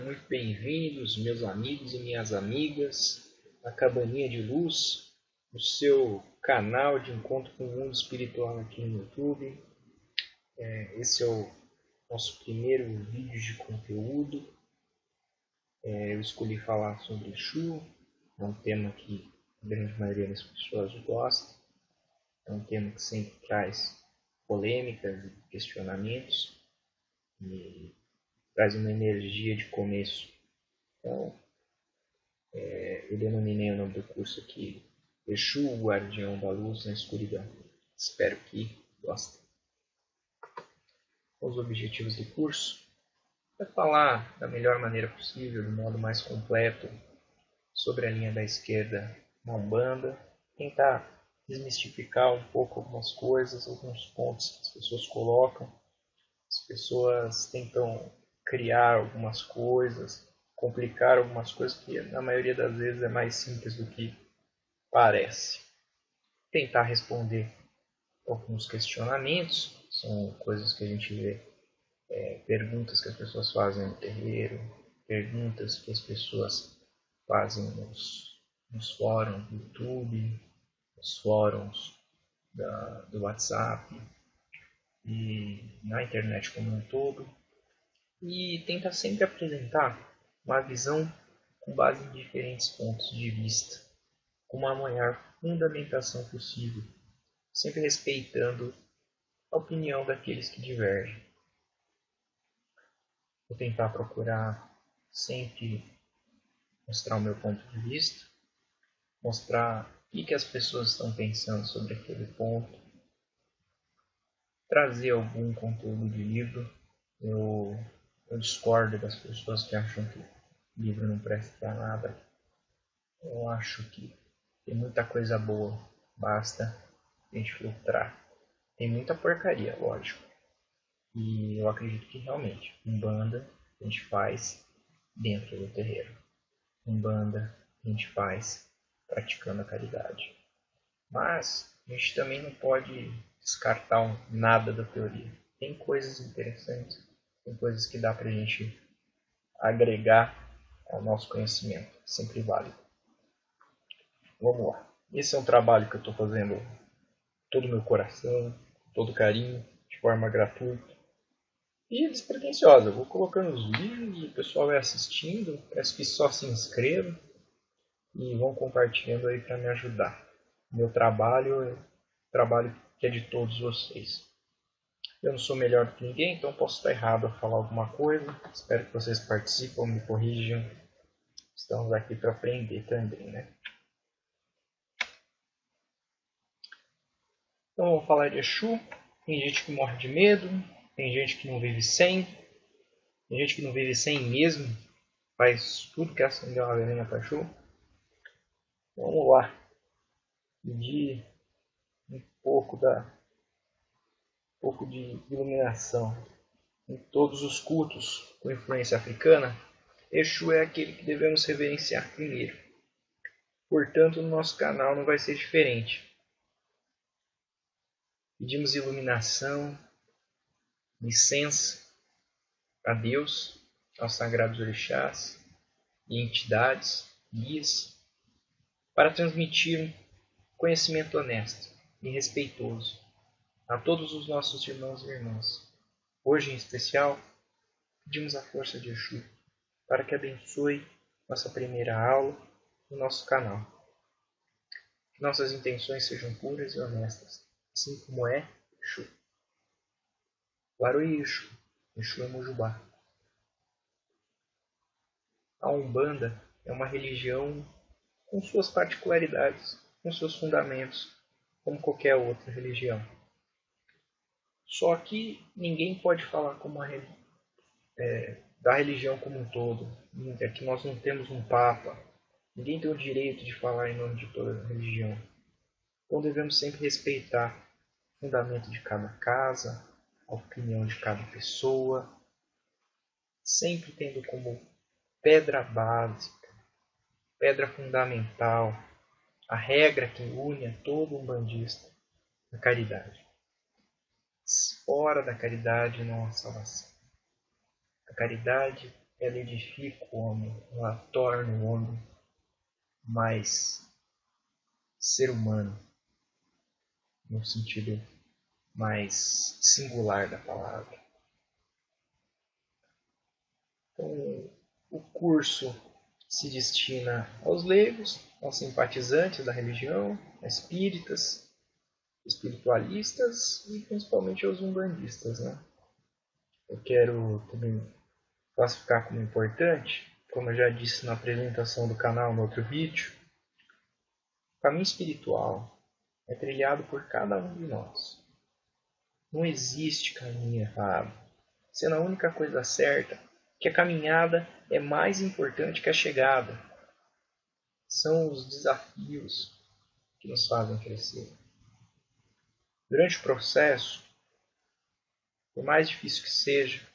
muito bem-vindos, meus amigos e minhas amigas, à Cabaninha de Luz, o seu canal de encontro com o mundo espiritual aqui no YouTube. Esse é o nosso primeiro vídeo de conteúdo. Eu escolhi falar sobre Exu, é um tema que a grande maioria das pessoas gosta, é um tema que sempre traz polêmicas e questionamentos e traz uma energia de começo. Então, eu denominei o nome do curso aqui Exu, o Guardião da Luz na Escuridão. Espero que gostem. Os objetivos do curso é falar da melhor maneira possível, do modo mais completo, sobre a linha da esquerda na Umbanda, tentar desmistificar um pouco algumas coisas, alguns pontos que as pessoas colocam. As pessoas tentam criar algumas coisas, complicar algumas coisas que na maioria das vezes é mais simples do que parece. Tentar responder alguns questionamentos, são coisas que a gente vê, perguntas que as pessoas fazem no terreiro, perguntas que as pessoas fazem nos fóruns do YouTube, nos fóruns do WhatsApp e na internet como um todo. E tenta sempre apresentar uma visão com base em diferentes pontos de vista, com uma maior fundamentação possível, sempre respeitando a opinião daqueles que divergem. Vou tentar procurar sempre mostrar o meu ponto de vista, mostrar o que as pessoas estão pensando sobre aquele ponto, trazer algum conteúdo de livro. Eu discordo das pessoas que acham que livro não presta para nada. Eu acho que tem muita coisa boa, basta a gente filtrar. Tem muita porcaria, lógico. E eu acredito que realmente, Umbanda a gente faz dentro do terreiro. Umbanda a gente faz praticando a caridade. Mas a gente também não pode descartar nada da teoria. Tem coisas interessantes, tem coisas que dá para a gente agregar ao nosso conhecimento. Sempre válido. Vamos lá. Esse é um trabalho que eu estou fazendo com todo o meu coração, com todo carinho, de forma gratuita e despretensiosa. Eu vou colocando os vídeos e o pessoal vai assistindo. Peço que só se inscrevam e vão compartilhando aí para me ajudar. O meu trabalho é um trabalho que é de todos vocês. Eu não sou melhor do que ninguém, então posso estar errado a falar alguma coisa. Espero que vocês participem, me corrijam. Estamos aqui para aprender também, né? Então vamos falar de Exu. Tem gente que morre de medo, tem gente que não vive sem, tem gente que não vive sem mesmo, faz tudo que acender uma velhinha para Exu. Vamos lá, pedir um pouco de iluminação. Em todos os cultos com influência africana, Exu é aquele que devemos reverenciar primeiro. Portanto, no nosso canal não vai ser diferente. Pedimos iluminação, licença a Deus, aos sagrados orixás e entidades, guias, para transmitir conhecimento honesto e respeitoso a todos os nossos irmãos e irmãs. Hoje, em especial, pedimos a força de Exu para que abençoe nossa primeira aula no nosso canal. Que nossas intenções sejam puras e honestas, assim como é Exu. Laroí Exu, Exu é Mojubá. A Umbanda é uma religião com suas particularidades, com seus fundamentos, como qualquer outra religião. Só que ninguém pode falar como da religião como um todo. É que nós não temos um papa. Ninguém tem o direito de falar em nome de toda a religião. Então devemos sempre respeitar o fundamento de cada casa, a opinião de cada pessoa, sempre tendo como pedra básica, pedra fundamental, a regra que une a todo umbandista, a caridade. Fora da caridade não há salvação. A caridade ela edifica o homem, ela torna o homem mais ser humano, no sentido mais singular da palavra. Então, o curso se destina aos leigos, aos simpatizantes da religião, a espíritas, espiritualistas e principalmente aos umbandistas, né? Eu quero também classificar como importante, como eu já disse na apresentação do canal no outro vídeo, o caminho espiritual é trilhado por cada um de nós. Não existe caminho errado, sendo a única coisa certa que a caminhada é mais importante que a chegada. São os desafios que nos fazem crescer. Durante o processo, por mais difícil que seja,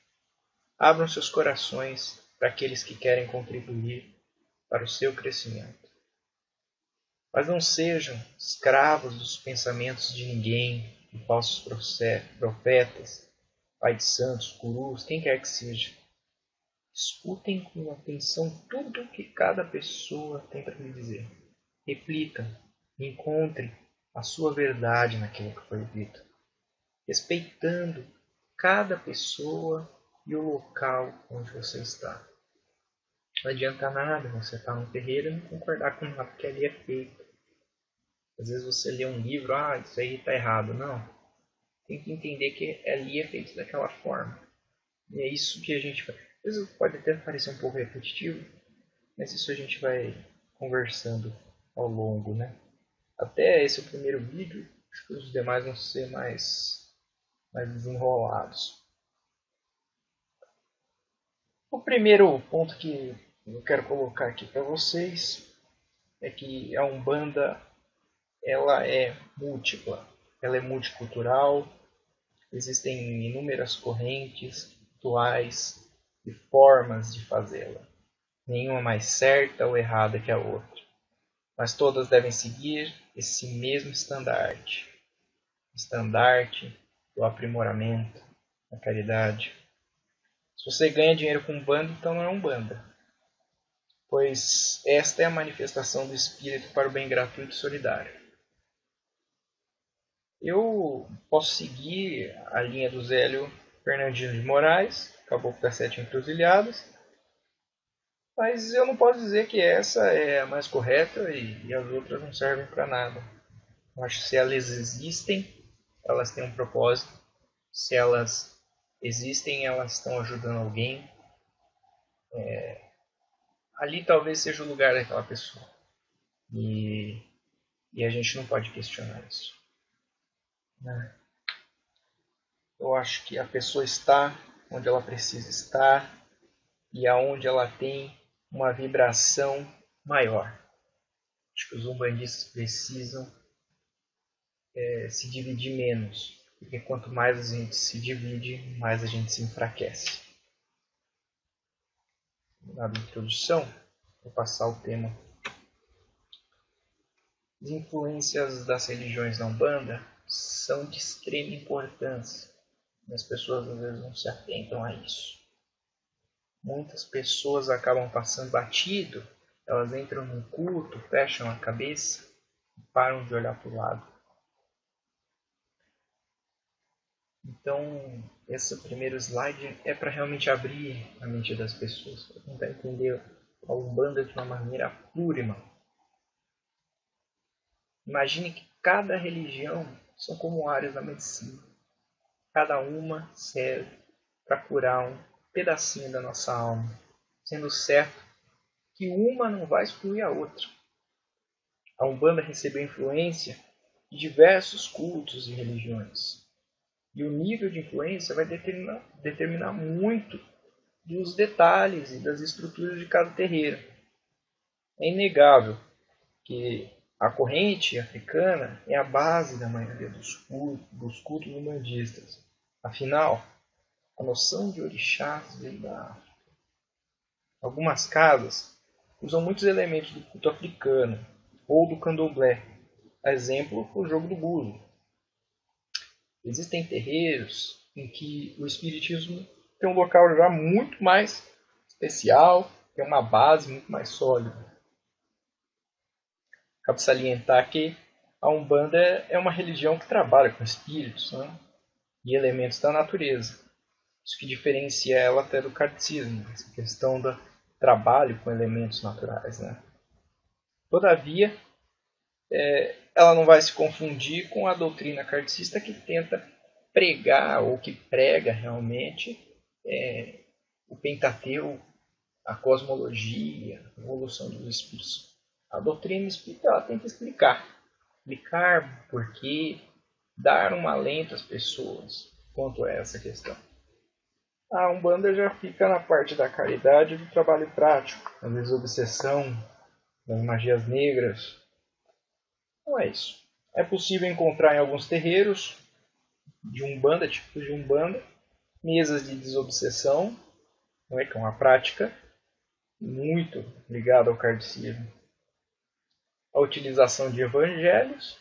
abram seus corações para aqueles que querem contribuir para o seu crescimento. Mas não sejam escravos dos pensamentos de ninguém, de falsos profetas, pai de santos, gurus, quem quer que seja. Escutem com atenção tudo o que cada pessoa tem para lhe dizer. Reflitam, encontrem a sua verdade naquilo que foi dito, respeitando cada pessoa e o local onde você está. Não adianta nada você estar num terreiro e não concordar com nada que ali é feito. Às vezes você lê um livro, isso aí está errado. Não. Tem que entender que ali é feito daquela forma. E é isso que a gente faz. Às vezes pode até parecer um pouco repetitivo, mas isso a gente vai conversando ao longo, né? Até esse é o primeiro vídeo, acho que os demais vão ser mais desenrolados. O primeiro ponto que eu quero colocar aqui para vocês é que a Umbanda ela é múltipla, ela é multicultural, existem inúmeras correntes, rituais e formas de fazê-la. Nenhuma mais certa ou errada que a outra, mas todas devem seguir esse mesmo estandarte do aprimoramento, da caridade. Se você ganha dinheiro com Umbanda, então não é Umbanda, pois esta é a manifestação do espírito para o bem gratuito e solidário. Eu posso seguir a linha do Zélio Fernandino de Moraes, Caboclo das Sete Encruzilhadas, mas eu não posso dizer que essa é a mais correta e as outras não servem para nada. Eu acho que se elas existem, elas têm um propósito. Se elas existem, elas estão ajudando alguém. Ali talvez seja o lugar daquela pessoa. E a gente não pode questionar isso, né? Eu acho que a pessoa está onde ela precisa estar e aonde ela tem uma vibração maior. Acho que os umbandistas precisam se dividir menos, porque quanto mais a gente se divide, mais a gente se enfraquece. Na introdução, vou passar o tema. As influências das religiões na Umbanda são de extrema importância. As pessoas às vezes não se atentam a isso. Muitas pessoas acabam passando batido, elas entram no culto, fecham a cabeça e param de olhar para o lado. Então, esse primeiro slide é para realmente abrir a mente das pessoas, para tentar entender a Umbanda de uma maneira plurima. Imagine que cada religião são como áreas da medicina. Cada uma serve para curar um pedacinho da nossa alma, sendo certo que uma não vai excluir a outra. A Umbanda recebeu influência de diversos cultos e religiões. E o nível de influência vai determinar muito dos detalhes e das estruturas de cada terreiro. É inegável que a corrente africana é a base da maioria dos cultos umbandistas. Afinal, a noção de orixás vem da África. Algumas casas usam muitos elementos do culto africano ou do candomblé. Exemplo, o jogo do búzio. Existem terreiros em que o espiritismo tem um local já muito mais especial, tem uma base muito mais sólida. Cabe salientar que a Umbanda é uma religião que trabalha com espíritos, né, e elementos da natureza. Isso que diferencia ela até do kardecismo, essa questão do trabalho com elementos naturais. Né? Todavia, ela não vai se confundir com a doutrina kardecista que tenta pregar ou que prega realmente o Pentateuco, a cosmologia, a evolução dos espíritos. A doutrina espírita ela tenta explicar por quê, dar um alento às pessoas quanto a essa questão. A Umbanda já fica na parte da caridade e do trabalho prático, a desobsessão, das magias negras. Não é isso. É possível encontrar em alguns terreiros de Umbanda, tipos de Umbanda, mesas de desobsessão, não é que é uma prática muito ligada ao kardecismo. A utilização de evangelhos,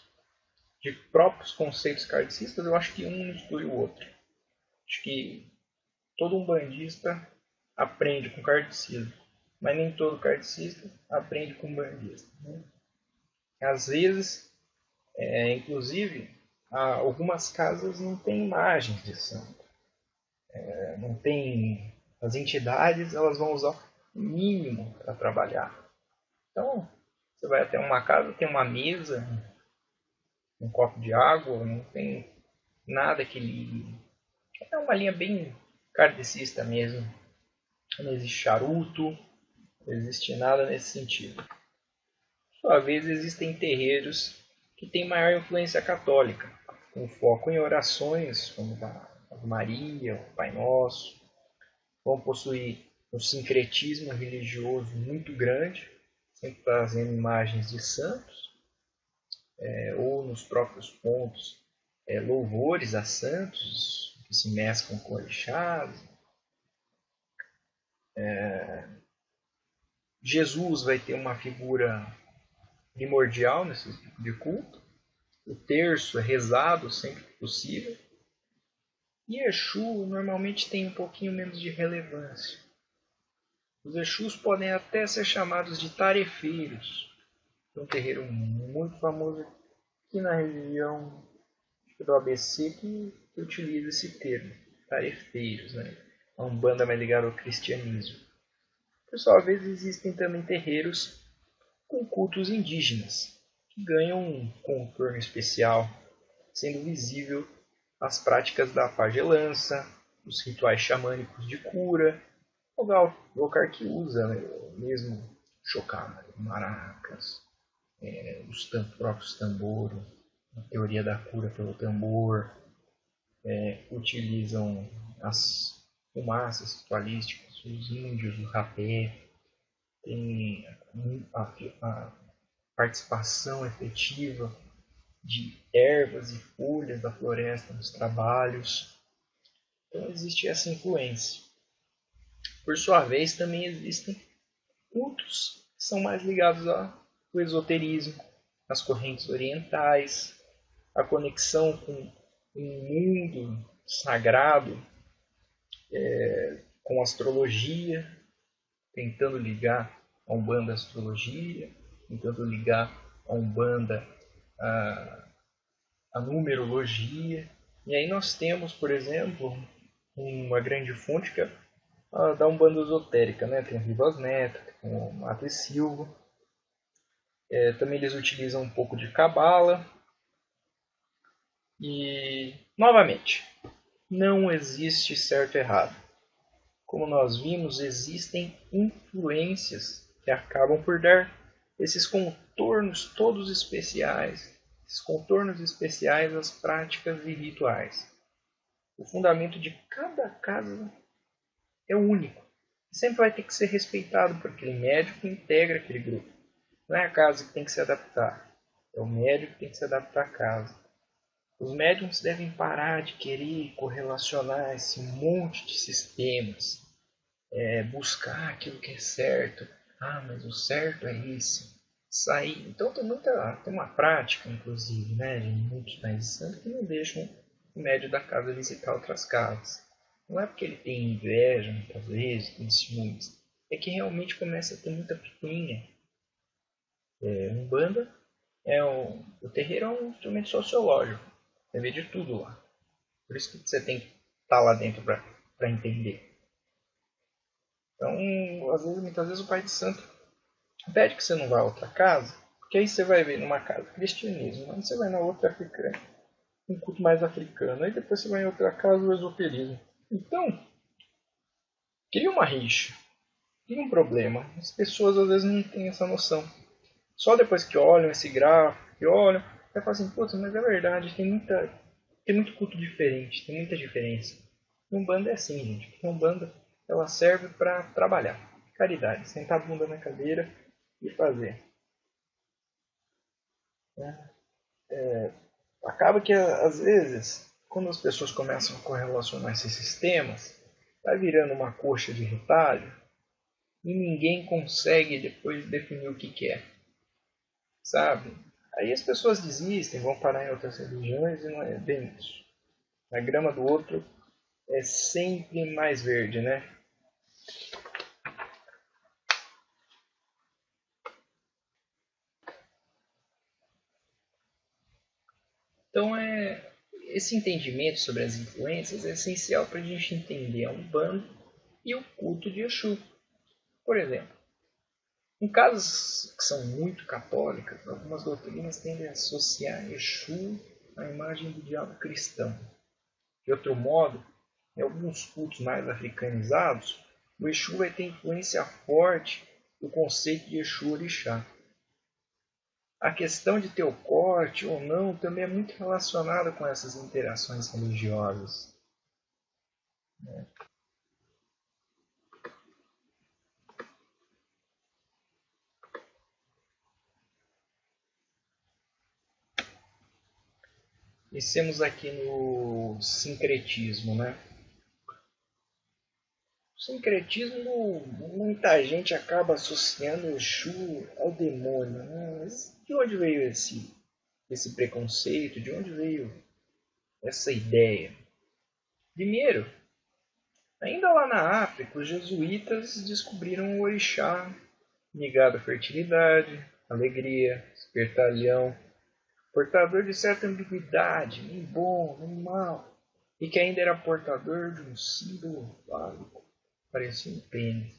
de próprios conceitos kardecistas, eu acho que um não exclui o outro. Acho que todo umbandista aprende com kardecismo, mas nem todo kardecista aprende com umbandista. Né? Às vezes, inclusive, algumas casas não têm imagens de santo. Não tem, as entidades elas vão usar o mínimo para trabalhar. Então, você vai até uma casa, tem uma mesa, um copo de água, não tem nada que ligue. É uma linha bem kardecista mesmo. Não existe charuto, não existe nada nesse sentido. Por sua vez, existem terreiros que têm maior influência católica, com foco em orações como a Ave Maria, o Pai Nosso. Vão possuir um sincretismo religioso muito grande, sempre trazendo imagens de santos, ou nos próprios pontos louvores a santos, que se mesclam com orixás. Jesus vai ter uma figura primordial nesse tipo de culto. O terço é rezado sempre que possível. E Exu normalmente tem um pouquinho menos de relevância. Os Exus podem até ser chamados de tarefeiros. Tem um terreiro muito famoso aqui na região do ABC que utiliza esse termo, tarefeiros. Né? A Umbanda mais ligada ao cristianismo. Por sua vez, existem também terreiros com cultos indígenas, que ganham um contorno especial, sendo visível as práticas da pagelança, os rituais xamânicos de cura, o local que usa mesmo chocalho, maracas, os próprios tambores, a teoria da cura pelo tambor, utilizam as fumaças ritualísticas, os índios, o rapé, tem a participação efetiva de ervas e folhas da floresta nos trabalhos. Então existe essa influência. Por sua vez, também existem cultos que são mais ligados ao esoterismo, às correntes orientais, à conexão com um mundo sagrado, com astrologia, tentando ligar a Umbanda à astrologia, tentando ligar a Umbanda à numerologia. E aí nós temos, por exemplo, uma grande fonte que é a da Umbanda esotérica, né? Tem o Rivas Neto, tem o Mato e Silva. Também eles utilizam um pouco de cabala. E, novamente, não existe certo e errado. Como nós vimos, existem influências que acabam por dar esses contornos todos especiais, esses contornos especiais às práticas e rituais. O fundamento de cada casa é único. Sempre vai ter que ser respeitado por aquele médico que integra aquele grupo. Não é a casa que tem que se adaptar, é o médico que tem que se adaptar à casa. Os médiums devem parar de querer correlacionar esse monte de sistemas, buscar aquilo que é certo. Ah, mas o certo é esse. Sair. Então tem uma prática, inclusive, né, de muitos pais de santo que não deixam o médium da casa visitar outras casas. Não é porque ele tem inveja, muitas vezes, tem ciúmes. é que realmente começa a ter muita picuinha. Umbanda o terreiro é um instrumento sociológico. Você vê de tudo lá. Por isso que você tem que estar lá dentro para entender. Então, muitas vezes o pai de santo pede que você não vá a outra casa, porque aí você vai ver numa casa cristianismo, aí você vai na outra africana, um culto mais africano, aí depois você vai em outra casa o esoterismo. Então, cria uma rixa, cria um problema. As pessoas às vezes não têm essa noção. Só depois que olham esse gráfico, que olham, vai falar assim, putz, mas é verdade, tem muito culto diferente, tem muita diferença. E Umbanda é assim, gente. Porque Umbanda ela serve para trabalhar. Caridade, sentar a bunda na cadeira e fazer. Né? Acaba que, às vezes, quando as pessoas começam a correlacionar esses sistemas, vai virando uma coxa de retalho e ninguém consegue depois definir o que é. Sabe? Aí as pessoas desistem, vão parar em outras religiões e não é bem isso. A grama do outro é sempre mais verde, né? Então, esse entendimento sobre as influências é essencial para a gente entender a Umbanda e o culto de Exu. Por exemplo, em casos que são muito católicas, algumas doutrinas tendem a associar Exu à imagem do diabo cristão. De outro modo, em alguns cultos mais africanizados, o Exu vai ter influência forte do conceito de Exu Orixá. A questão de ter o corte ou não também é muito relacionada com essas interações religiosas. Pensemos aqui no sincretismo, né? O sincretismo, muita gente acaba associando o Exu ao demônio. Né? Mas de onde veio esse preconceito? De onde veio essa ideia? Primeiro, ainda lá na África, os jesuítas descobriram o orixá ligado à fertilidade, alegria, espertalhão, portador de certa ambiguidade, nem bom, nem mal, e que ainda era portador de um símbolo fálico, parecia um pênis.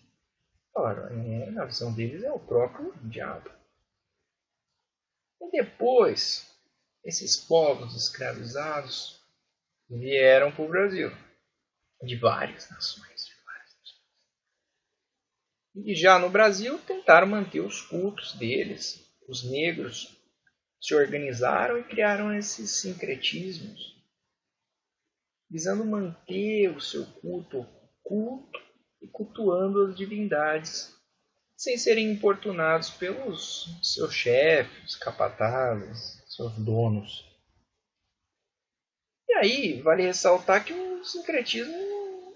Ora, na visão deles é o próprio diabo. E depois, esses povos escravizados vieram para o Brasil, de várias nações. E já no Brasil tentaram manter os cultos deles. Os negros se organizaram e criaram esses sincretismos, visando manter o seu culto oculto e cultuando as divindades, sem serem importunados pelos seus chefes, capatazes, seus donos. E aí, vale ressaltar que o sincretismo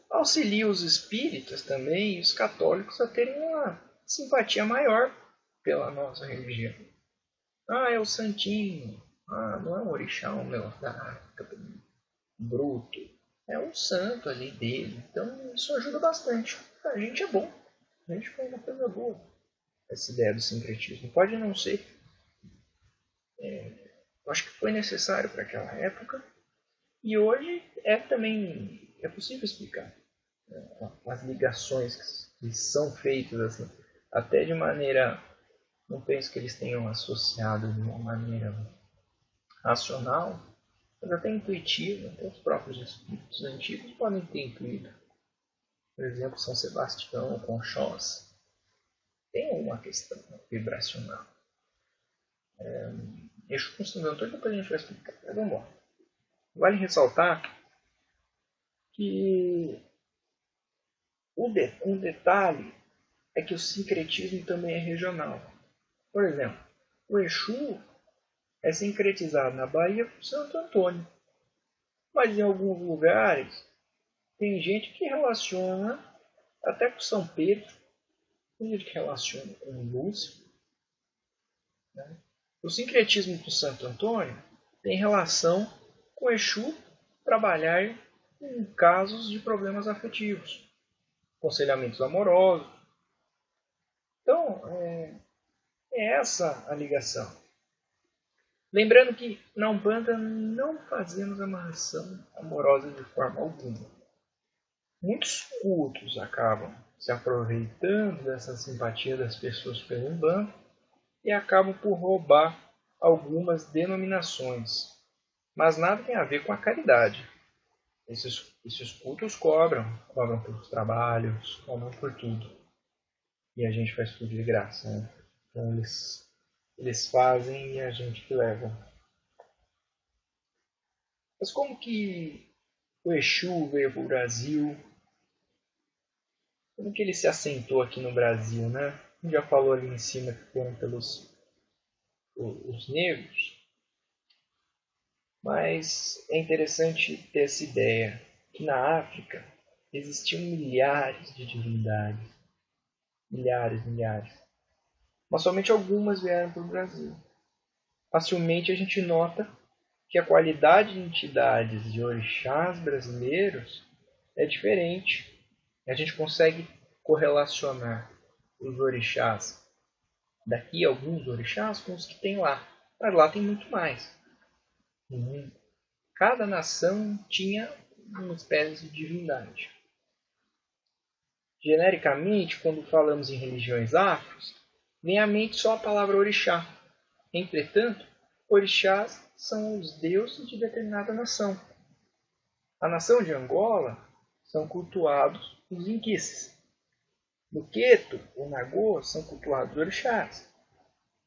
auxilia os espíritas também e os católicos a terem uma simpatia maior pela nossa religião. Ah, é o santinho. Ah, não é um orixá, um negócio da África, bruto. É um santo ali dele. Então isso ajuda bastante. A gente é bom. A gente faz uma coisa boa. Essa ideia do sincretismo. Pode não ser. Eu acho que foi necessário para aquela época. E hoje também é possível explicar as ligações que são feitas assim, até de maneira, não penso que eles tenham associado de uma maneira racional, mas até intuitiva, até os próprios espíritos antigos podem ter intuído. Por exemplo, São Sebastião, Conchós, tem uma questão vibracional. Exu com Santo Antônio, depois a gente vai explicar. Mas vamos lá. Vale ressaltar que um detalhe é que o sincretismo também é regional. Por exemplo, o Exu é sincretizado na Bahia com Santo Antônio. Mas em alguns lugares tem gente que relaciona até com São Pedro, tem gente que relaciona com Lúcio. Né? O sincretismo com Santo Antônio tem relação com Exu trabalhar em casos de problemas afetivos, aconselhamentos amorosos, Então, é essa a ligação. Lembrando que na Umbanda não fazemos amarração amorosa de forma alguma. Muitos cultos acabam se aproveitando dessa simpatia das pessoas pelo Umbanda e acabam por roubar algumas denominações. Mas nada tem a ver com a caridade. Esses cultos cobram pelos trabalhos, cobram por tudo. E a gente faz tudo de graça, né? Então eles fazem e a gente que leva. Mas como que o Exu veio para o Brasil? Como que ele se assentou aqui no Brasil, né? A gente já falou ali em cima que foram pelos os negros, mas é interessante ter essa ideia que na África existiam milhares de divindades, milhares, mas somente algumas vieram para o Brasil. Facilmente a gente nota que a qualidade de entidades de orixás brasileiros é diferente. A gente consegue correlacionar os orixás daqui, alguns orixás, com os que tem lá. Mas lá tem muito mais. Cada nação tinha uma espécie de divindade. Genericamente, quando falamos em religiões afros, vem à mente só a palavra orixá. Entretanto, orixás são os deuses de determinada nação. A nação de Angola são cultuados os inquices. No Queto, o Nagô, são cultuados os orixás.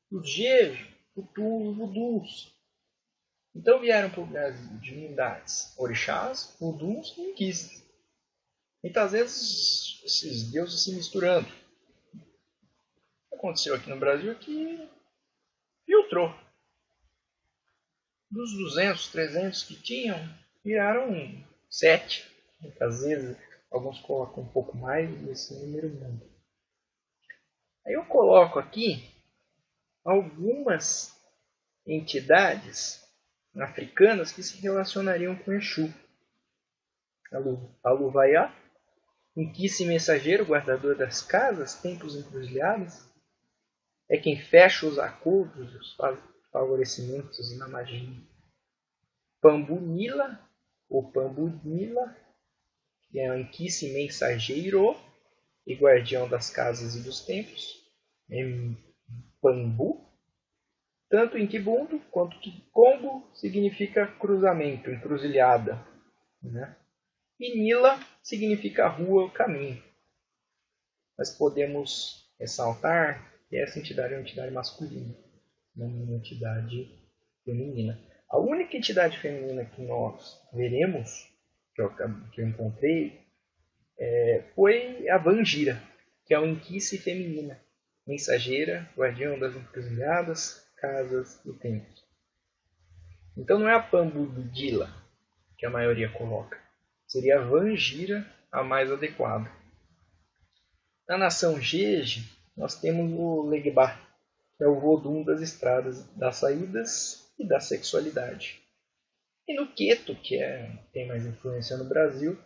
Os Jeje cultuam os vudus. Então vieram para o Brasil divindades, orixás, vuduns e inquices. Muitas vezes esses deuses se misturando. O que aconteceu aqui no Brasil é que filtrou. Dos 200, 300 que tinham, viraram 7. Muitas vezes, alguns colocam um pouco mais desse número muda. Aí eu coloco aqui algumas entidades africanas que se relacionariam com Exu. Aluvaiá, inquice mensageiro, guardador das casas, templos encruzilhadas, é quem fecha os acordos, os favorecimentos na magia. Pambunila, ou Pambunila, que é um inquice mensageiro e guardião das casas e dos templos. Pambu, tanto em Kibundo quanto Kikongo significa cruzamento, encruzilhada. Né? E Nila significa rua ou caminho. Mas podemos ressaltar que essa entidade é uma entidade masculina, não uma entidade feminina. A única entidade feminina que nós veremos, que eu encontrei, foi a Vangira, que é uma inquice feminina, mensageira, guardião das encruzilhadas, casas e templos. Então não é a Pambudila que a maioria coloca, seria a Vangira a mais adequada. Na nação Jeje, nós temos o Legbá, que é o Vodum das estradas, das saídas e da sexualidade. E no Queto, que tem mais influência no Brasil,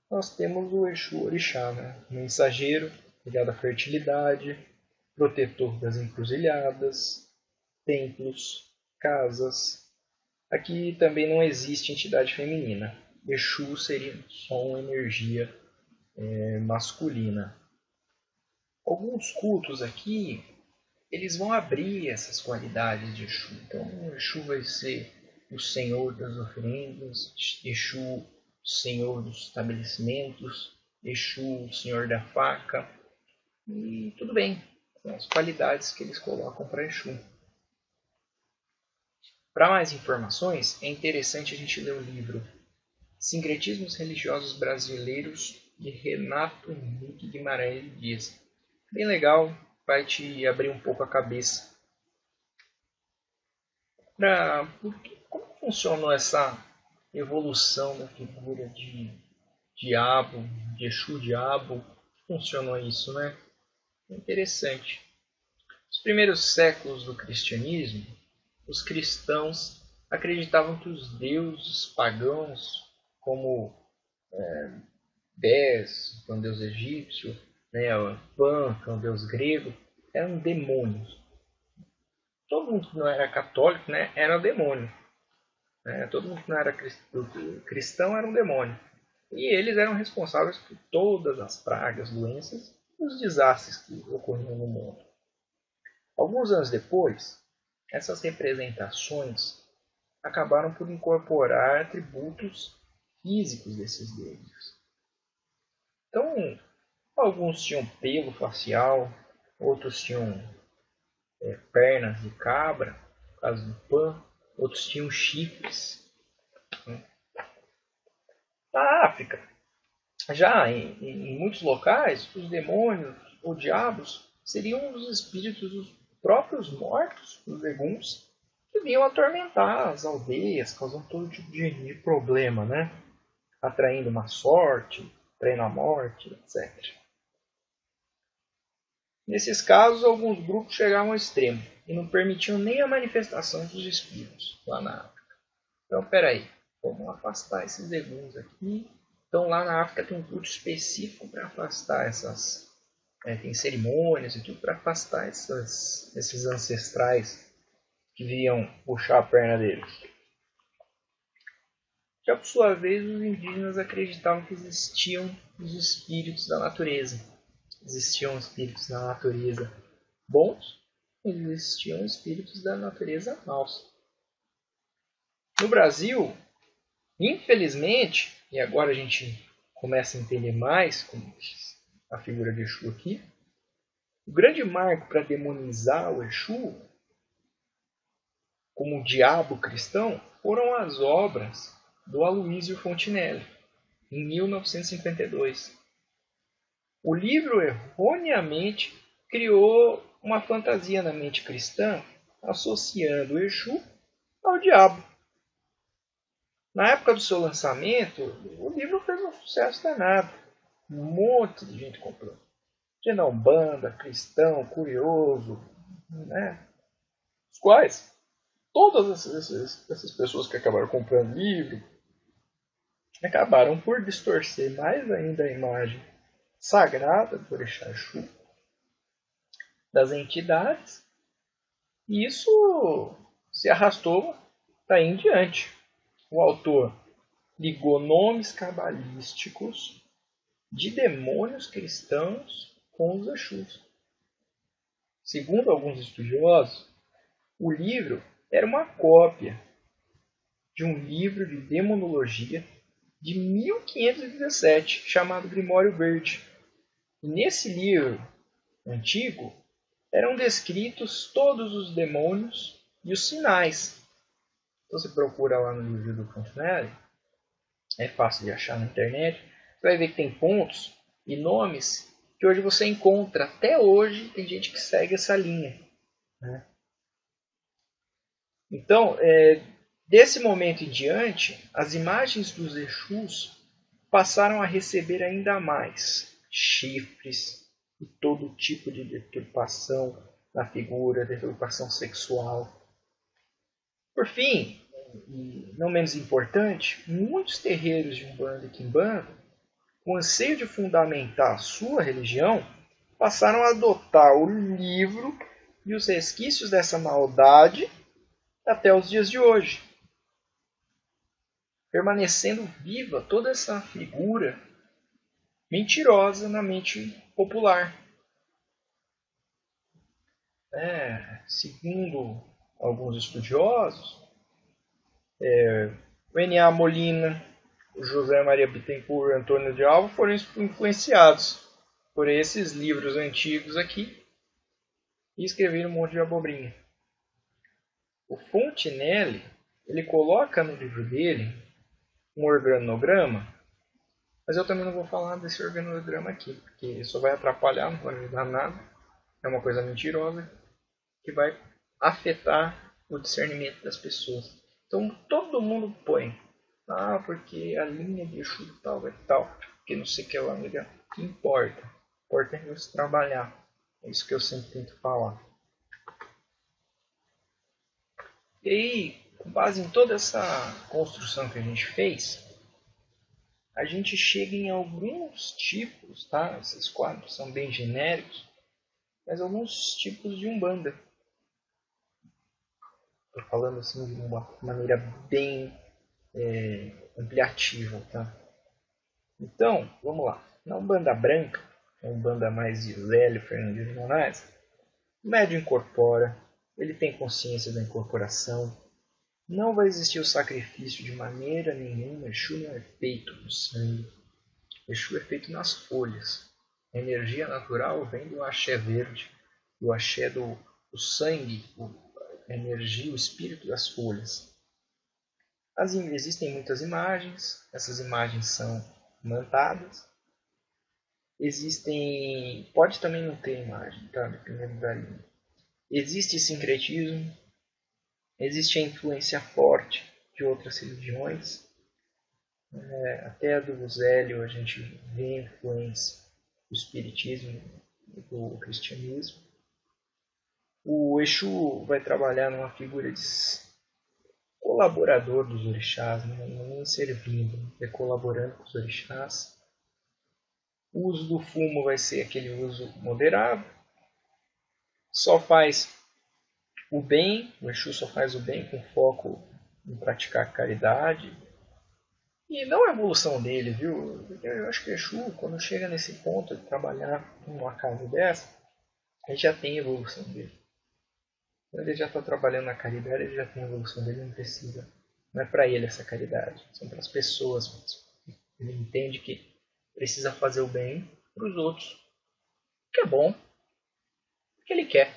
nós temos o Exu Orixá, né? Mensageiro, ligado à fertilidade, protetor das encruzilhadas, templos, casas. Aqui também não existe entidade feminina. Exu seria só uma energia masculina. Alguns cultos aqui, eles vão abrir essas qualidades de Exu. Então, o Exu vai ser o senhor das oferendas, Exu, senhor dos estabelecimentos, Exu, o senhor da faca. E tudo bem, são as qualidades que eles colocam para Exu. Para mais informações, é interessante a gente ler o livro Sincretismos Religiosos Brasileiros, de Renato Henrique Guimarães Dias. Bem legal, vai te abrir um pouco a cabeça. Como funcionou essa evolução da figura de diabo, de Exu diabo? Funcionou isso, né? É interessante. Nos primeiros séculos do cristianismo, os cristãos acreditavam que os deuses pagãos, como Bes, que é um deus egípcio, né, Pan, que é um deus grego, eram demônios. Todo mundo que não era católico, né, era demônio. Todo mundo que não era cristão era um demônio. E eles eram responsáveis por todas as pragas, doenças e os desastres que ocorriam no mundo. Alguns anos depois, essas representações acabaram por incorporar atributos físicos desses deuses. Então, alguns tinham pelo facial, outros tinham pernas de cabra, no caso do Pan, outros tinham chifres. Na África, já em muitos locais, os demônios ou diabos seriam os espíritos dos próprios mortos, os legumes, que vinham atormentar as aldeias, causando todo tipo de problema, né? Atraindo má sorte, atraindo a morte, etc. Nesses casos, alguns grupos chegavam ao extremo e não permitiam nem a manifestação dos espíritos lá na África. Então, peraí, vamos afastar esses legumes aqui. Então, lá na África tem um culto específico para afastar essas... tem cerimônias e tudo para afastar esses ancestrais que vinham puxar a perna deles. Já por sua vez, os indígenas acreditavam que existiam os espíritos da natureza. Existiam espíritos da natureza bons e existiam espíritos da natureza maus. No Brasil, infelizmente, e agora a gente começa a entender mais como a figura de Exu aqui, o grande marco para demonizar o Exu como o diabo cristão foram as obras do Aloysio Fontinelli, em 1952. O livro erroneamente criou uma fantasia na mente cristã associando o Exu ao diabo. Na época do seu lançamento, o livro fez um sucesso danado. Um monte de gente comprou. De Umbanda, cristão, curioso, né? Os quais, todas essas pessoas que acabaram comprando livro, acabaram por distorcer mais ainda a imagem sagrada do Orixá Exu, das entidades, e isso se arrastou daí em diante. O autor ligou nomes cabalísticos de demônios cristãos com os Exus. Segundo alguns estudiosos, o livro era uma cópia de um livro de demonologia de 1517 chamado Grimório Verde. E nesse livro antigo eram descritos todos os demônios e os sinais. Então você procura lá no livro do Fontenelle, é fácil de achar na internet, você vai ver que tem pontos e nomes que hoje você encontra. Até hoje tem gente que segue essa linha, né? Então, desse momento em diante, as imagens dos Exus passaram a receber ainda mais chifres e todo tipo de deturpação na figura, deturpação sexual. Por fim, e não menos importante, muitos terreiros de Umbanda e Quimbanda, com o anseio de fundamentar a sua religião, passaram a adotar o livro e os resquícios dessa maldade até os dias de hoje, permanecendo viva toda essa figura mentirosa na mente popular. Segundo alguns estudiosos, o N.A. Molina, o José Maria Bittencourt e o Antônio de Alva foram influenciados por esses livros antigos aqui e escreveram um monte de abobrinha. O Fontenelle, ele coloca no livro dele um organograma, mas eu também não vou falar desse organograma aqui, porque isso vai atrapalhar, não vai ajudar nada. É uma coisa mentirosa que vai afetar o discernimento das pessoas. Então todo mundo põe, porque a linha de Exu tal é tal, porque não sei o que lá, legal. O que importa? O importante é você trabalhar. É isso que eu sempre tento falar. E aí, com base em toda essa construção que a gente fez, a gente chega em alguns tipos, tá? Esses quadros são bem genéricos, mas alguns tipos de Umbanda. Estou falando assim de uma maneira bem ampliativa, tá? Então, vamos lá. Na Umbanda branca, a Umbanda mais de Zélio Fernandino de Moraes, o médium incorpora, ele tem consciência da incorporação, não vai existir o sacrifício de maneira nenhuma, Exu não é feito no sangue, Exu é feito nas folhas. A energia natural vem do axé verde, do axé do sangue, a energia, o espírito das folhas. Existem muitas imagens, essas imagens são imantadas. Pode também não ter imagem, tá? Dependendo da linha. Existe sincretismo, existe a influência forte de outras religiões. Até a do Zélio a gente vê a influência do espiritismo e do cristianismo. O Exu vai trabalhar numa figura de colaborador dos orixás, não servindo, é colaborando com os orixás. O uso do fumo vai ser aquele uso moderado. Só faz o bem, o Exu só faz o bem com foco em praticar caridade. E não a evolução dele, viu? Eu acho que o Exu, quando chega nesse ponto de trabalhar numa casa dessa, ele já tem a evolução dele. Quando ele já está trabalhando na caridade, ele já tem a evolução dele, não precisa. Não é para ele essa caridade, são para as pessoas mesmo. Ele entende que precisa fazer o bem para os outros, que é bom, que ele quer.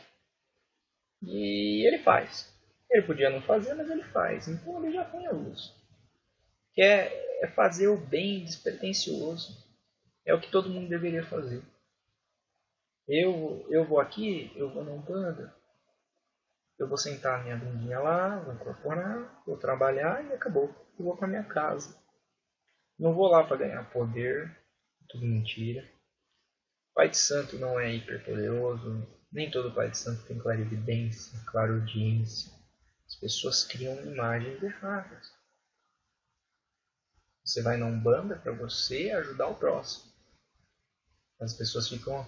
E ele faz. Ele podia não fazer, mas ele faz. Então ele já tem a luz. Que é fazer o bem despretensioso. É o que todo mundo deveria fazer. Eu vou aqui, eu vou na Umbanda, eu vou sentar minha bundinha lá, vou incorporar, vou trabalhar e acabou. Eu vou para minha casa. Não vou lá para ganhar poder, tudo mentira. Pai de santo não é hiperpoderoso, nem todo pai de santo tem clarividência, clareaudiência. As pessoas criam imagens erradas. Você vai na Umbanda para você ajudar o próximo. As pessoas ficam,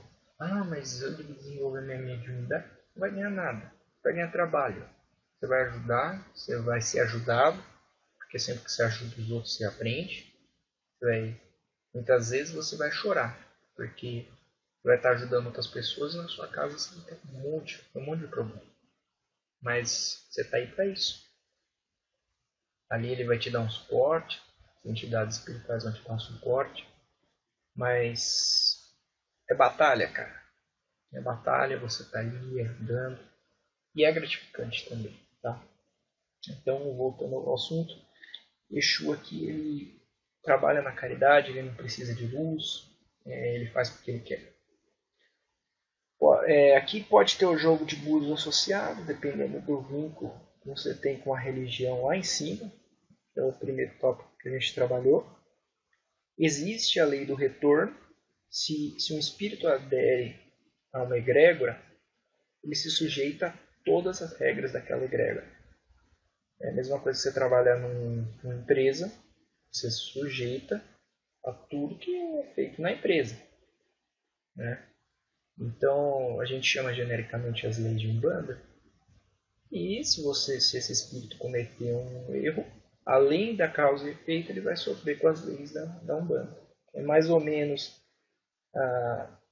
mas eu desenvolver minha mediunidade, não vai ganhar nada, vai ganhar trabalho. Você vai ajudar, você vai ser ajudado, porque sempre que você ajuda os outros você aprende. Muitas vezes você vai chorar, porque vai estar ajudando outras pessoas e na sua casa você vai ter um monte de problema. Mas você está aí para isso. Ali ele vai te dar um suporte, as entidades espirituais vão te dar um suporte, mas é batalha, cara. É batalha, você está ali ajudando e é gratificante também, tá? Então, voltando ao assunto, Exu aqui ele trabalha na caridade, ele não precisa de luz, ele faz porque ele quer. Aqui pode ter o jogo de búzios associado, dependendo do vínculo que você tem com a religião lá em cima, que é o primeiro tópico que a gente trabalhou. Existe a lei do retorno. Se um espírito adere a uma egrégora, ele se sujeita a todas as regras daquela egrégora. É a mesma coisa que você trabalhar numa empresa, você se sujeita a tudo que é feito na empresa, né? Então, a gente chama genericamente as leis de Umbanda. E se esse espírito cometer um erro, além da causa e efeito, ele vai sofrer com as leis da Umbanda. É mais ou menos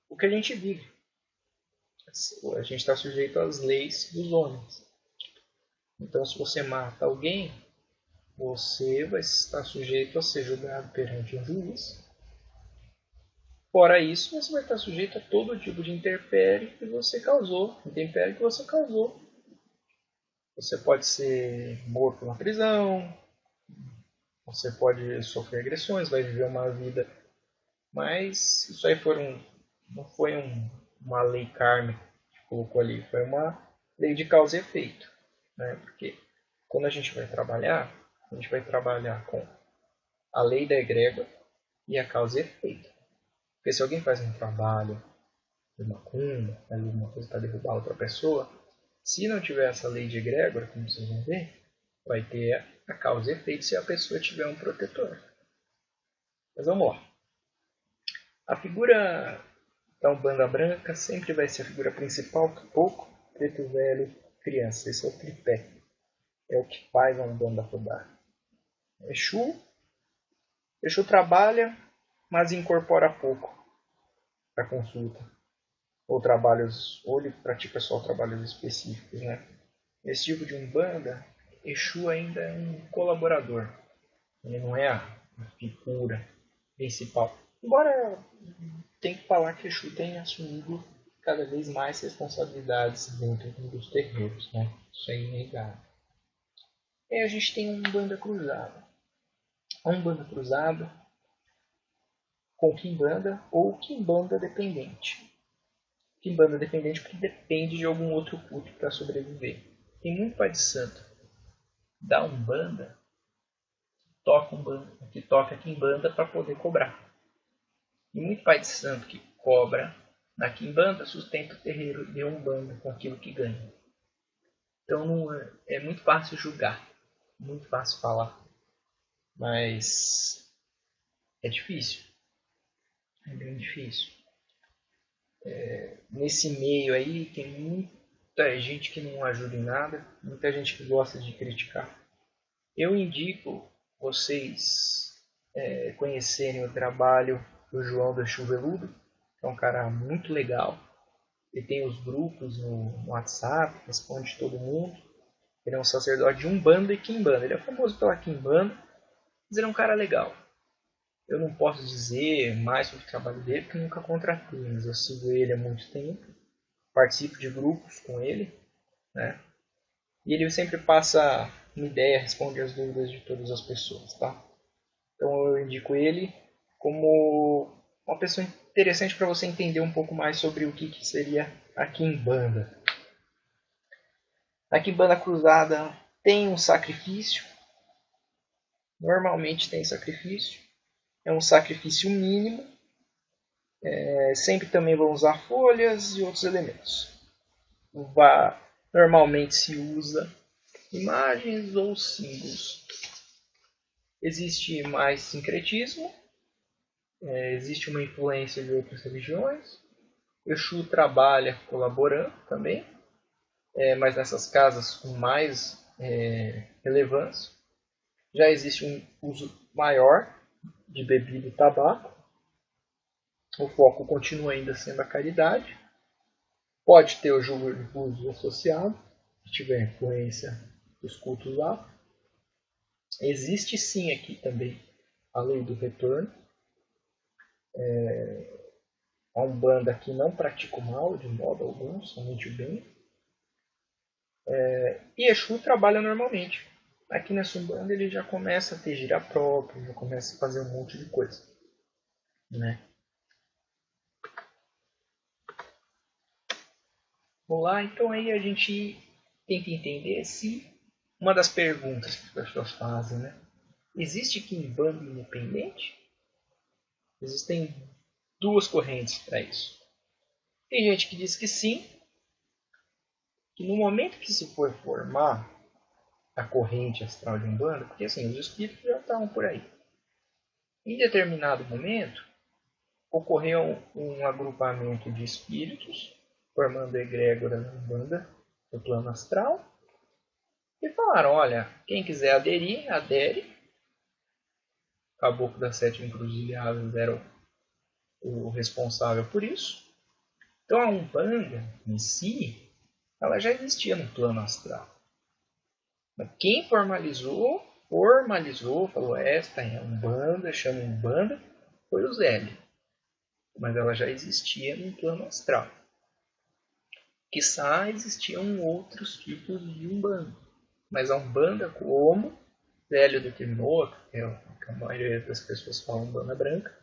o que a gente vive. A gente está sujeito às leis dos homens. Então, se você mata alguém, você vai estar sujeito a ser julgado perante um juiz. Fora isso, você vai estar sujeito a todo tipo de intempérie que você causou. Você pode ser morto na prisão, você pode sofrer agressões, vai viver uma vida. Mas isso aí não foi uma lei kármica que colocou ali, foi uma lei de causa e efeito. Né? Porque quando a gente vai trabalhar com a lei da egrégora e a causa e efeito. Porque se alguém faz um trabalho de macumba, faz alguma coisa para derrubar outra pessoa, se não tiver essa lei de egrégora, como vocês vão ver, vai ter a causa e efeito se a pessoa tiver um protetor. Mas vamos lá. A figura Da Umbanda branca sempre vai ser a figura principal, pouco, preto velho, criança. Esse é o tripé. É o que faz a Umbanda rodar. Exu trabalha, mas incorpora pouco para consulta. Ou trabalhos, ou ele pratica só trabalhos específicos, né? Esse tipo de Umbanda, Exu ainda é um colaborador. Ele não é a figura principal. Embora tem que falar que Exu tem assumido cada vez mais responsabilidades dentro dos terreiros, né? Isso é inegável. E aí a gente tem um Umbanda cruzado. A Umbanda cruzado com Quimbanda ou Quimbanda dependente. Quimbanda dependente porque depende de algum outro culto para sobreviver. Tem muito pai de santo da Umbanda que toca Quimbanda para poder cobrar. E muito pai de santo que cobra na Quimbanda sustenta o terreiro de Umbanda com aquilo que ganha. Então não é muito fácil julgar, muito fácil falar, mas é difícil, é bem difícil. Nesse meio aí tem muita gente que não ajuda em nada, muita gente que gosta de criticar. Eu indico vocês conhecerem o trabalho do João da Chuveludo, que é um cara muito legal. Ele tem os grupos no WhatsApp, responde todo mundo. Ele é um sacerdote de Umbanda e Quimbanda. Ele é famoso pela Quimbanda, mas ele é um cara legal. Eu não posso dizer mais sobre o trabalho dele, porque nunca contratei, mas eu sigo ele há muito tempo, participo de grupos com ele, né? E ele sempre passa uma ideia, responde as dúvidas de todas as pessoas, tá? Então eu indico ele como uma pessoa interessante para você entender um pouco mais sobre o que seria a Quimbanda. A Quimbanda cruzada tem um sacrifício, normalmente tem sacrifício, é um sacrifício mínimo, sempre também vão usar folhas e outros elementos. Normalmente se usa imagens ou símbolos. Existe mais sincretismo, existe uma influência de outras religiões. Exu trabalha colaborando também, mas nessas casas com mais relevância. Já existe um uso maior de bebida e tabaco. O foco continua ainda sendo a caridade. Pode ter o jogo de búzios associado, se tiver influência dos cultos lá. Existe sim aqui também a lei do retorno. A Umbanda aqui não pratica o mal de modo algum, somente o bem. E Exu trabalha normalmente. Aqui nessa Umbanda ele já começa a ter gira própria, já começa a fazer um monte de coisa, né? Vamos lá, então aí a gente tenta entender se uma das perguntas que as pessoas fazem, né? Existe Quimbanda independente? Existem duas correntes para isso. Tem gente que diz que sim, que no momento que se for formar a corrente astral de Umbanda, porque assim, os espíritos já estavam por aí. Em determinado momento, ocorreu um agrupamento de espíritos, formando a egrégora da Umbanda, do plano astral, e falaram, olha, quem quiser aderir, adere. O Caboclo das Sete Encruzilhadas era o responsável por isso. Então a Umbanda em si, ela já existia no plano astral. Mas quem formalizou, falou, esta é a Umbanda, chama Umbanda, foi o Zélio. Mas ela já existia no plano astral. Quiçá existiam outros tipos de Umbanda. Mas a Umbanda, como Zélio determinou, que é o que a maioria das pessoas falam Umbanda branca,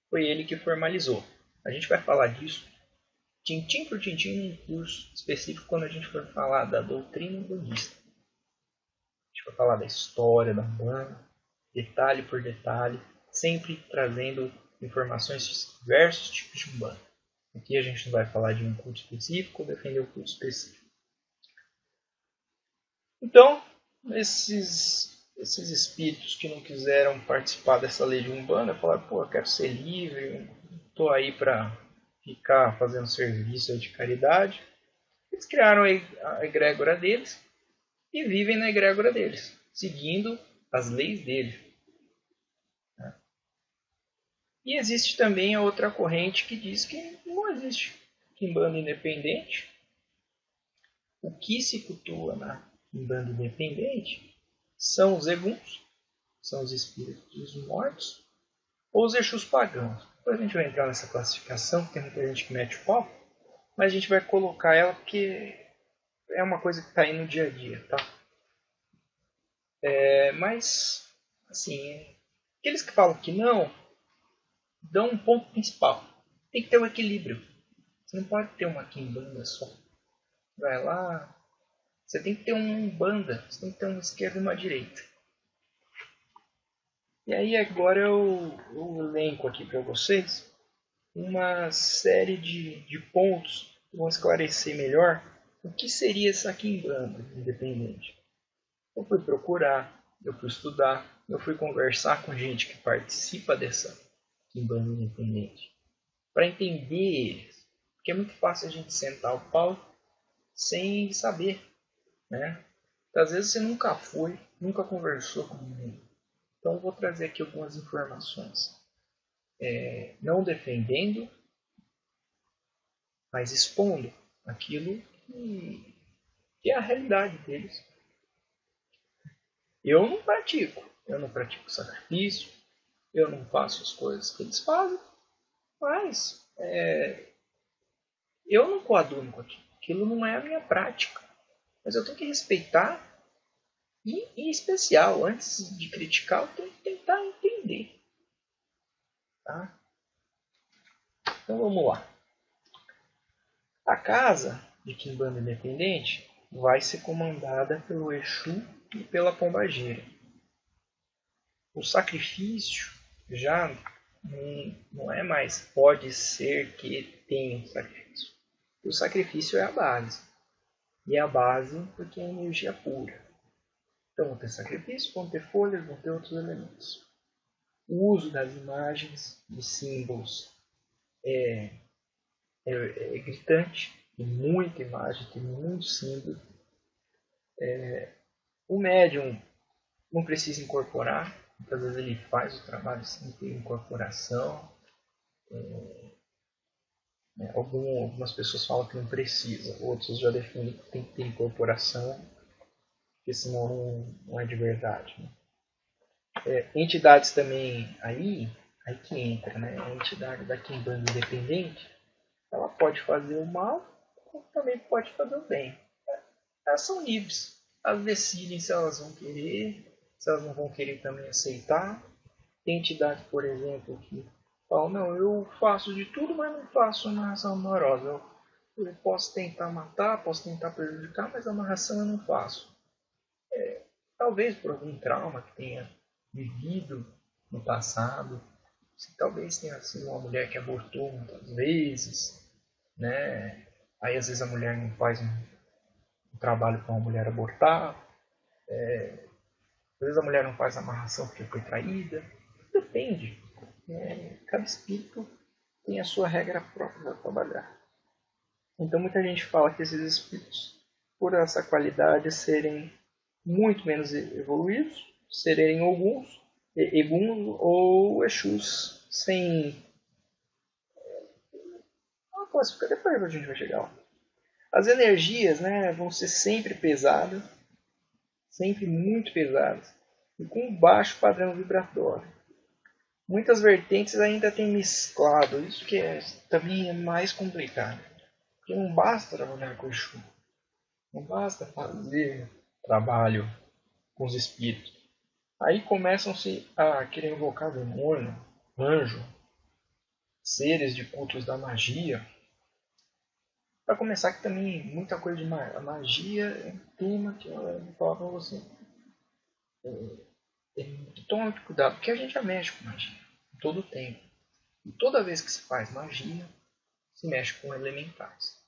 foi ele que formalizou. A gente vai falar disso tintim por tintim num curso específico quando a gente for falar da doutrina budista. A gente vai falar da história da Umbanda, detalhe por detalhe, sempre trazendo informações de diversos tipos de Umbanda. Aqui a gente não vai falar de um culto específico ou defender um culto específico. Então, esses espíritos que não quiseram participar dessa lei de Umbanda falaram, pô, eu quero ser livre, estou aí para ficar fazendo serviço de caridade. Eles criaram a egrégora deles e vivem na egrégora deles, seguindo as leis deles. E existe também a outra corrente que diz que não existe quimbanda independente. O que se cultua na quimbanda independente são os eguns, são os espíritos dos mortos, ou os exus pagãos. Depois a gente vai entrar nessa classificação, tem muita gente que mete o pau, mas a gente vai colocar ela porque é uma coisa que está aí no dia a dia, tá? Mas, assim, aqueles que falam que não, dão um ponto principal. Tem que ter um equilíbrio. Você não pode ter uma quimbanda só. Vai lá. Você tem que ter uma umbanda. Você tem que ter uma esquerda e uma direita. E aí agora eu elenco aqui para vocês uma série de pontos que vão esclarecer melhor o que seria essa quimbanda independente. Eu fui procurar, eu fui estudar, eu fui conversar com gente que participa dessa quimbanda independente para entender eles. Porque é muito fácil a gente sentar o pau sem saber, né? Às vezes você nunca foi, nunca conversou com ninguém. Então eu vou trazer aqui algumas informações. Não defendendo, mas expondo aquilo que é a realidade deles. Eu não pratico sacrifício, eu não faço as coisas que eles fazem, mas eu não coaduno com aquilo. Aquilo não é a minha prática. Mas eu tenho que respeitar e, em especial, antes de criticar, eu tenho que tentar entender. Tá? Então vamos lá. A casa de quimbanda independente vai ser comandada pelo Exu e pela pombagira. O sacrifício já não é mais pode ser que tenha um sacrifício. O sacrifício é a base. E é a base porque é energia pura. Então vão ter sacrifício, vão ter folhas, vão ter outros elementos. O uso das imagens, de símbolos, é gritante. Tem muita imagem, tem muito símbolo. O médium não precisa incorporar. Muitas vezes ele faz o trabalho sem ter incorporação. Algumas pessoas falam que não precisa, outros já definem que tem que ter incorporação, porque senão não é de verdade. Né? Entidades também aí que entra, né? A entidade da quimbanda independente, ela pode fazer o mal, ou também pode fazer o bem. Elas são livres, elas decidem se elas vão querer, se elas não vão querer também aceitar. Tem entidades, por exemplo, que falam, não, eu faço de tudo, mas não faço amarração amorosa. Eu posso tentar matar, posso tentar prejudicar, mas a amarração eu não faço. Talvez por algum trauma que tenha vivido no passado, se talvez tenha sido uma mulher que abortou muitas vezes, né? Aí às vezes a mulher não faz um trabalho para uma mulher abortar, às vezes a mulher não faz amarração porque foi traída, depende. Cada espírito tem a sua regra própria para trabalhar. Então muita gente fala que esses espíritos, por essa qualidade serem muito menos evoluídos, serem alguns Eguns ou Exus sem uma classificação. Depois a gente vai chegar lá. As energias, né, vão ser sempre pesadas, sempre muito pesadas e com um baixo padrão vibratório. Muitas vertentes ainda têm mesclado, isso que também é mais complicado. Porque não basta trabalhar com Exu, não basta fazer trabalho com os espíritos. Aí começam-se a querer invocar demônio, anjo, seres de cultos da magia. Para começar, que também muita coisa de magia. A magia é um tema que eu vou falar para você. Toma muito cuidado, porque a gente já mexe com magia todo o tempo. E toda vez que se faz magia, se mexe com elementais.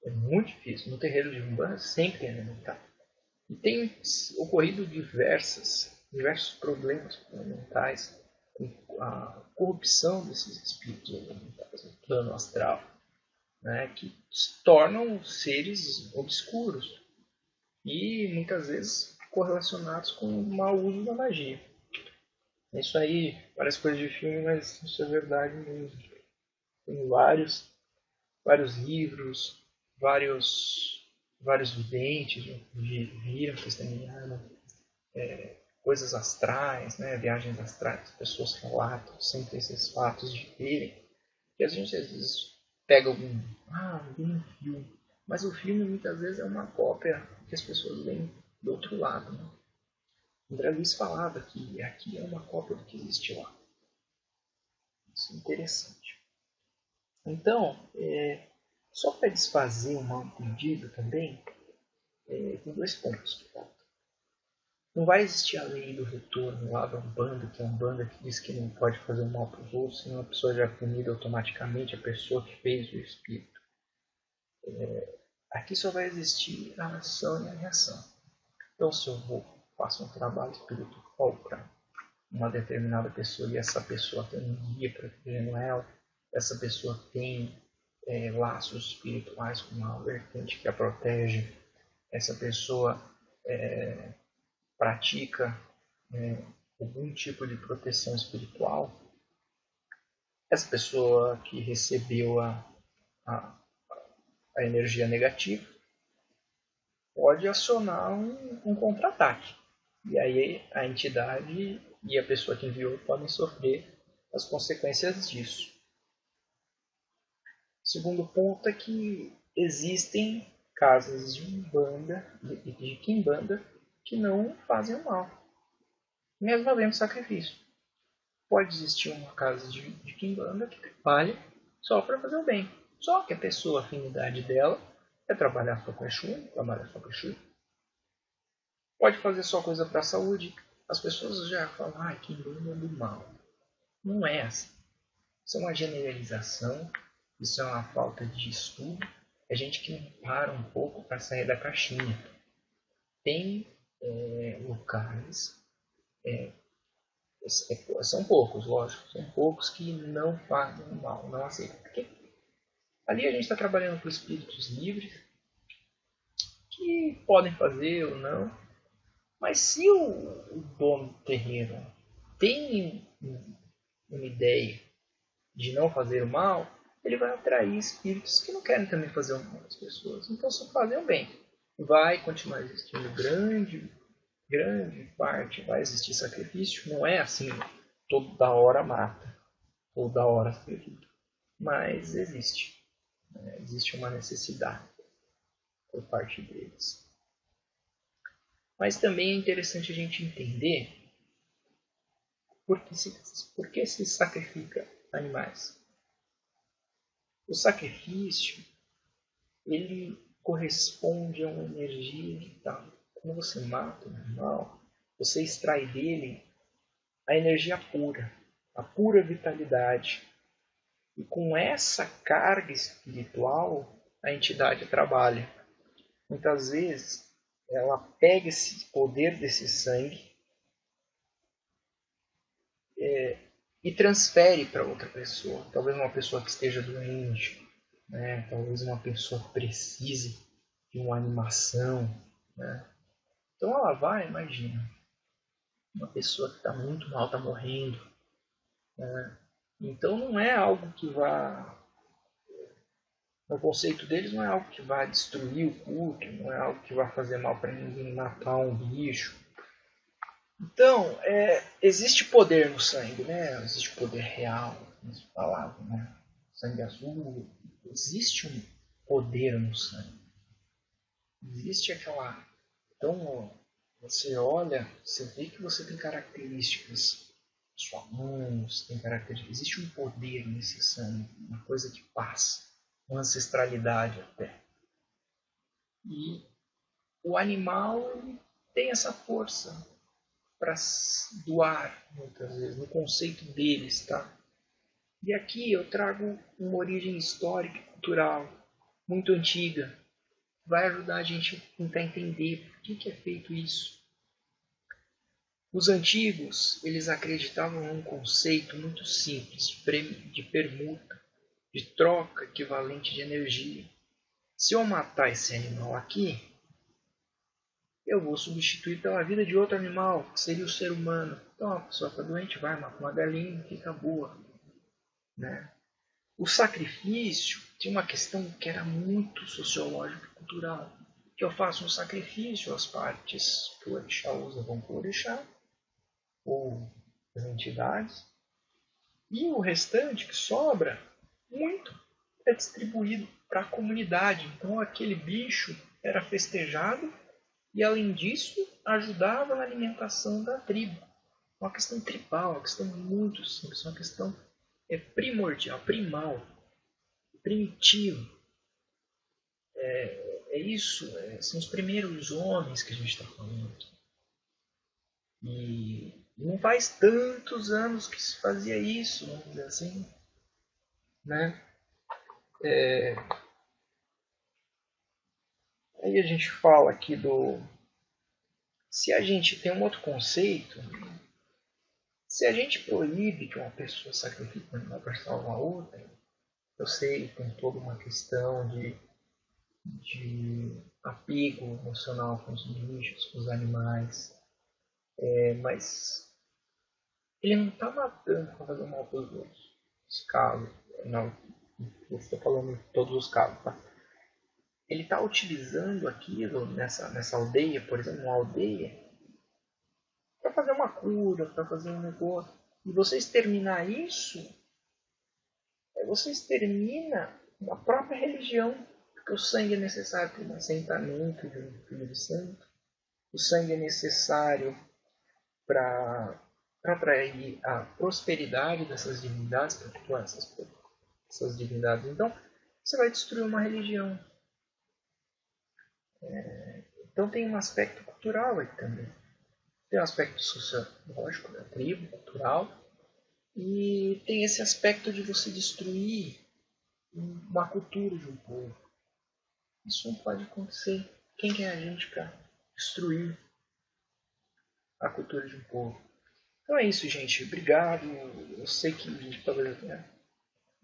É muito difícil. No terreiro de Umbanda sempre tem elemental. E tem ocorrido diversos problemas com elementais. a corrupção desses espíritos elementais no plano astral, né, que se tornam seres obscuros e muitas vezes correlacionados com o mau uso da magia. Isso aí parece coisa de filme, mas isso é verdade mesmo. Tem vários livros, vários videntes viram, testemunharam coisas astrais, né, viagens astrais. As pessoas relatam sempre esses fatos de verem. E a gente às vezes pega vi um filme. Mas o filme muitas vezes é uma cópia que as pessoas veem do outro lado. Né? André Luiz falava que aqui é uma cópia do que existe lá. Isso é interessante. Então, só para desfazer um mal entendido também, tem dois pontos. Não vai existir a lei do retorno lá da Umbanda, que é uma banda que diz que não pode fazer um mal para os outros, senão a pessoa já é punida automaticamente, a pessoa que fez o espírito. Aqui só vai existir a ação e a reação. Então, se eu faço um trabalho espiritual para uma determinada pessoa e essa pessoa tem um guia protegendo ela, essa pessoa tem laços espirituais com uma vertente que a protege, essa pessoa pratica algum tipo de proteção espiritual, essa pessoa que recebeu a, a energia negativa pode acionar um contra-ataque. E aí a entidade e a pessoa que enviou podem sofrer as consequências disso. O segundo ponto é que existem casas de Umbanda e de Quimbanda que não fazem o mal, mesmo havendo sacrifício. Pode existir uma casa de Quimbanda que trabalha só para fazer o bem. Só que a pessoa, a afinidade dela é trabalhar só com Exu, trabalhar só com Exu. Pode fazer só coisa para a saúde. As pessoas já falam, Quimbanda é do mal. Não é assim. Isso é uma generalização, isso é uma falta de estudo. É gente que não para um pouco para sair da caixinha. Tem locais, são poucos, lógico, são poucos que não fazem mal, não aceitam. Porque ali a gente está trabalhando com espíritos livres, que podem fazer ou não, mas se o dono do terreno tem uma ideia de não fazer o mal, ele vai atrair espíritos que não querem também fazer o mal às pessoas. Então só fazer o bem. Vai continuar existindo grande parte, vai existir sacrifício. Não é assim, toda hora mata, toda hora sacrifica. Mas existe. Existe uma necessidade por parte deles. Mas também é interessante a gente entender por que se sacrifica animais. O sacrifício, ele corresponde a uma energia vital. Quando você mata um animal, você extrai dele a energia pura, a pura vitalidade. E com essa carga espiritual, a entidade trabalha. Muitas vezes, ela pega esse poder desse sangue e transfere para outra pessoa. Talvez uma pessoa que esteja doente, né? Talvez uma pessoa que precise de uma animação. Né? Então ela vai, imagina, uma pessoa que está muito mal, está morrendo. Né? Então não é algo que vá. No conceito deles não é algo que vai destruir o culto, não é algo que vai fazer mal para ninguém, matar um bicho. Então, existe poder no sangue, né? Existe poder real, nessa palavra, né? Sangue azul, existe um poder no sangue. Existe aquela... Então, você olha, você vê que você tem características, sua mão, você tem características, existe um poder nesse sangue, uma coisa que passa, uma ancestralidade até. E o animal tem essa força para doar, muitas vezes, no conceito deles, tá? E aqui eu trago uma origem histórica e cultural muito antiga. Vai ajudar a gente a tentar entender por que é feito isso. Os antigos, eles acreditavam num conceito muito simples de permuta, de troca equivalente de energia. Se eu matar esse animal aqui, eu vou substituir pela vida de outro animal, que seria o ser humano. Então a pessoa está doente, vai, mata uma galinha e fica boa. Né? O sacrifício tinha uma questão que era muito sociológica e cultural. Que eu faço um sacrifício às partes que o orixá usa vão para o orixá, ou as entidades, e o restante que sobra, muito, é distribuído para a comunidade. Então aquele bicho era festejado e, além disso, ajudava na alimentação da tribo. Uma questão tribal, uma questão muito simples, uma questão primordial, primal, primitivo. É isso, são os primeiros homens que a gente está falando aqui. E não faz tantos anos que se fazia isso, vamos dizer assim. Né? Aí a gente fala aqui do... Se a gente tem um outro conceito, se a gente proíbe que uma pessoa sacrifique um animal para salvar a outra, eu sei que tem toda uma questão de apego emocional com os bichos, com os animais, mas ele não está matando para fazer mal para os outros. Os casos, não, eu estou falando em todos os casos, tá? Ele está utilizando aquilo nessa aldeia, por exemplo, uma aldeia, para fazer uma cura, para fazer um negócio. E você exterminar isso, você extermina a própria religião, porque o sangue é necessário para o assentamento de um filho de santo, o sangue é necessário para atrair a prosperidade dessas divindades, para cultuar essas divindades. Então, você vai destruir uma religião. Então tem um aspecto cultural aí também. Tem um aspecto sociológico da tribo, cultural, e tem esse aspecto de você destruir uma cultura de um povo. Isso não pode acontecer. Quem é a gente para destruir a cultura de um povo? Então é isso, gente. Obrigado. Eu sei que a gente talvez tenha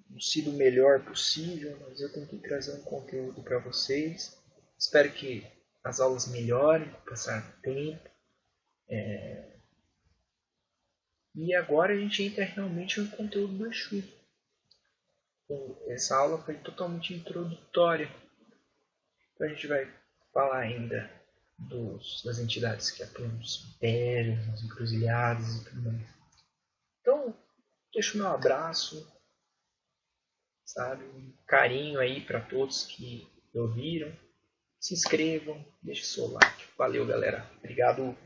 não sido o melhor possível, mas eu tentei trazer um conteúdo para vocês. Espero que as aulas melhorem com o passar do tempo. E agora a gente entra realmente no conteúdo do Exu. Essa aula foi totalmente introdutória. Então a gente vai falar ainda das entidades que atuam nos cemitérios, nas encruzilhadas e tudo mais. Então, deixo meu abraço, sabe? Um carinho aí para todos que ouviram. Se inscrevam, deixe seu like. Valeu, galera. Obrigado.